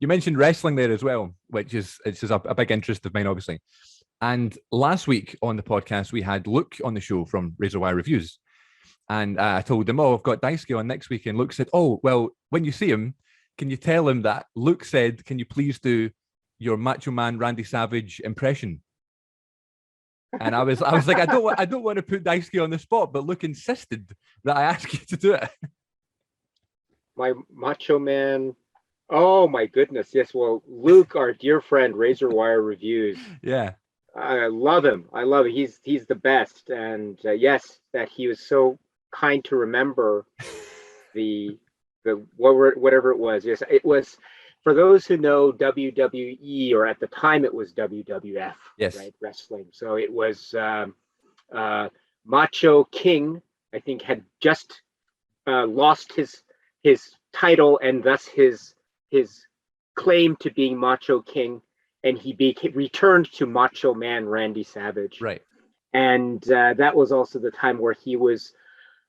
you mentioned wrestling there as well, which is a big interest of mine, obviously. And last week on the podcast, we had Luke on the show from Razor Wire Reviews. And I told him, I've got Daisuke on next week. And Luke said, well, when you see him, can you tell him that Luke said, can you please do your Macho Man Randy Savage impression? And I was like, I don't want to put Daisuke on the spot, but Luke insisted that I ask you to do it. My Macho Man. Oh my goodness. Yes. Well, Luke, our dear friend, Razor Wire Reviews. Yeah. I love him. He's the best. And yes, that he was so kind to remember the whatever it was. Yes, it was. For those who know WWE, or at the time it was WWF, yes, right, wrestling. So it was Macho King, I think, had just lost his title and thus his claim to being Macho King, and he returned to Macho Man Randy Savage. Right. And that was also the time where he was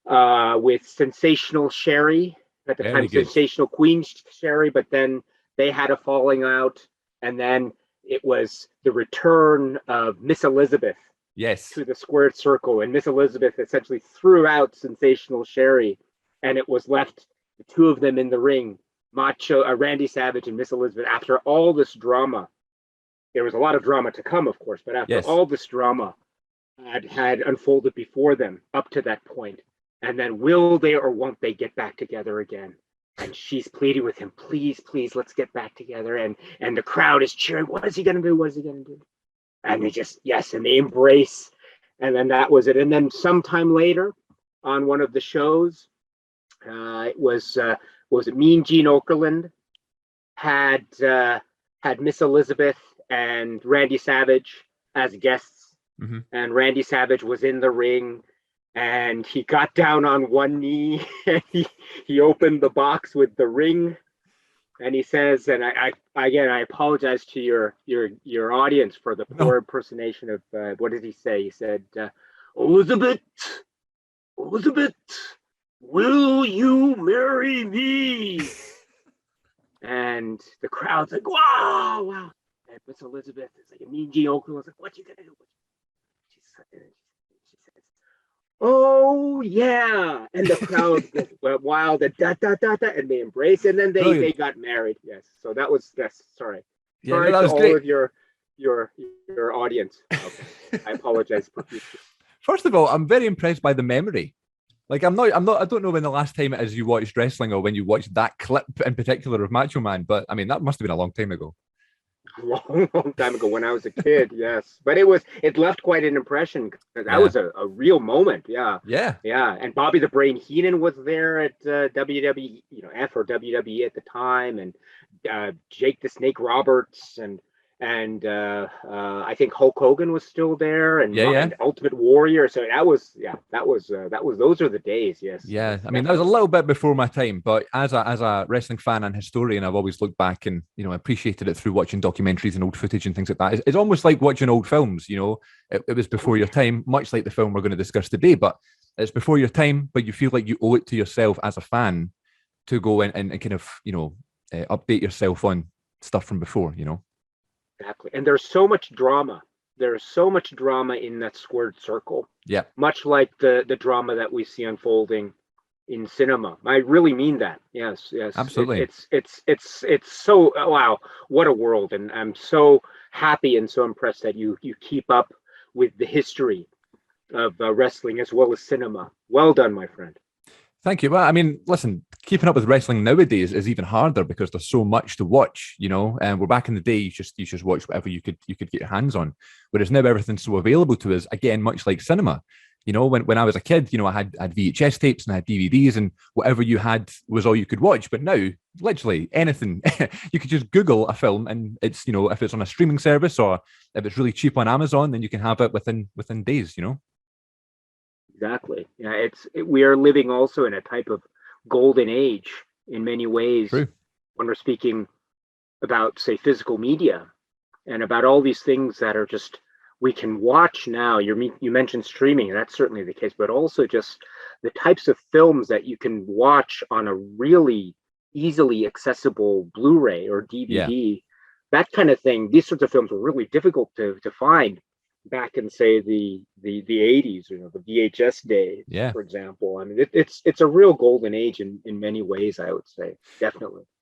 with Sensational Sherry, at the time Sensational Queen Sherry, but then they had a falling out, and then it was the return of Miss Elizabeth to the squared circle, and Miss Elizabeth essentially threw out Sensational Sherry, and it was left the two of them in the ring, Randy Savage and Miss Elizabeth. After all this drama, there was a lot of drama to come, of course, but after all this drama had unfolded before them up to that point, and then will they or won't they get back together again? And she's pleading with him, please, let's get back together. And the crowd is cheering, what is he going to do? What is he going to do? And they just, yes, and they embrace. And then that was it. And then sometime later on one of the shows, it was it Mean Gene Okerlund had Miss Elizabeth and Randy Savage as guests. Mm-hmm. And Randy Savage was in the ring. And he got down on one knee and he opened the box with the ring, and he says, and I apologize to your audience for the poor impersonation of what did he say? He said, Elizabeth, will you marry me? And the crowd's like, wow. And Miss Elizabeth is like, Mean Gene Okerlund was like, what you gonna do? She says, oh yeah, and the crowd went wild and and they embraced, and then they got married. Yes, so sorry to all great. Of your audience. Okay. I apologize profusely. First of all, I'm very impressed by the memory. Like I don't know when the last time it is you watched wrestling or when you watched that clip in particular of Macho Man, but I mean that must have been a long time ago. A long time ago when I was a kid, yes. But it left quite an impression. That was a real moment. Yeah. And Bobby the Brain Heenan was there at WWF or WWE at the time, and Jake the Snake Roberts, and I think Hulk Hogan was still there, and Ultimate Warrior. So those are the days. Yes. Yeah, I mean that was a little bit before my time, but as a wrestling fan and historian, I've always looked back and appreciated it through watching documentaries and old footage and things like that. It's almost like watching old films. It was before your time, much like the film we're going to discuss today. But it's before your time, but you feel like you owe it to yourself as a fan to go in and kind of update yourself on stuff from before. Exactly. And there's so much drama. There's so much drama in that squared circle. Yeah. Much like the drama that we see unfolding in cinema. I really mean that. Yes. Absolutely. It's so, wow, what a world. And I'm so happy and so impressed that you keep up with the history of wrestling as well as cinema. Well done, my friend. Thank you. Well, I mean, listen, keeping up with wrestling nowadays is even harder because there's so much to watch, and we're back in the day, you just watch whatever you could get your hands on. Whereas now everything's so available to us, again, much like cinema. When I was a kid, I had VHS tapes and I had DVDs, and whatever you had was all you could watch. But now, literally anything, you could just Google a film, and it's, if it's on a streaming service or if it's really cheap on Amazon, then you can have it within days, Exactly. Yeah, we are living also in a type of golden age in many ways. True. When we're speaking about, say, physical media and about all these things that are just we can watch now. You mentioned streaming, and that's certainly the case, but also just the types of films that you can watch on a really easily accessible Blu-ray or Yeah. DVD, that kind of thing. These sorts of films were really difficult to find back in, say, the 80s, the VHS days, Yeah. for example. I mean, it's a real golden age in many ways, I would say, definitely.